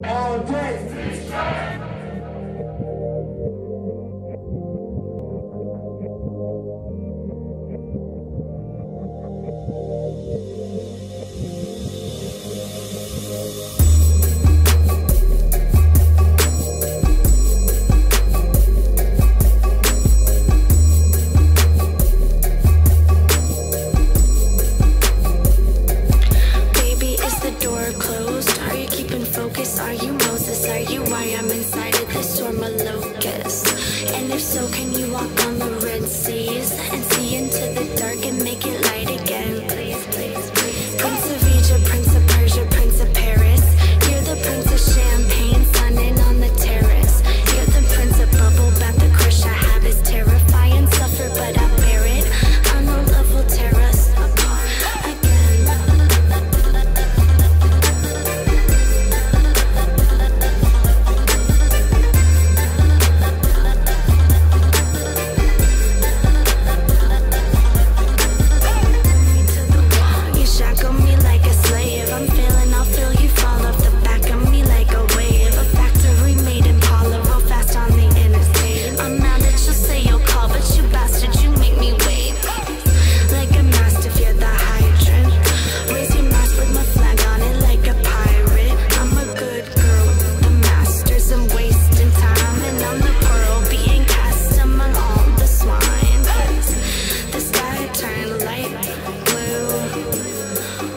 All day. Are you Moses? Are you why I'm inside of this storm of locusts? And if so, can you walk on the Red Seas and see into the dark and make it light again? Please, please, please. Prince of Egypt, Prince of Persia, Prince of Paris. You're the Prince of Champagne, sunning on the terrace. You're the Prince of Bubble Bath. The crush I have is terrifying, suffer but I bear it. I know love will tear us apart again.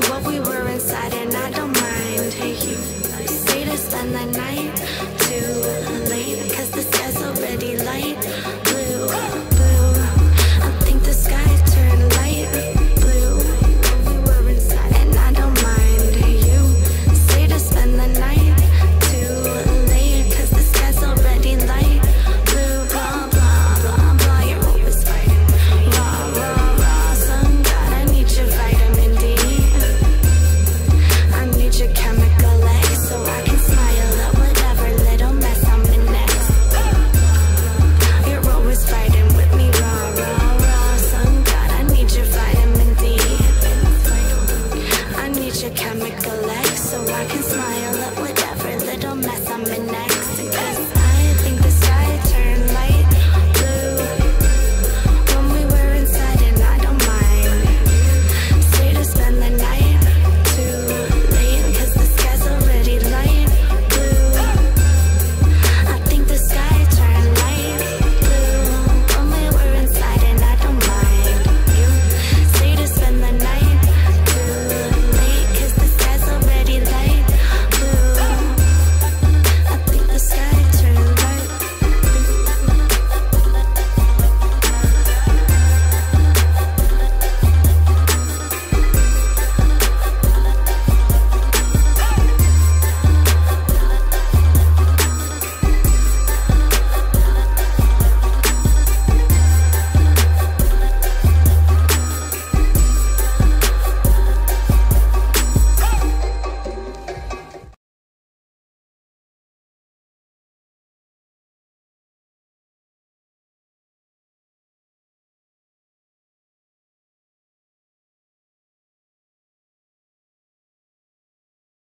What we were inside and I don't mind. Hey, you stay to spend the night.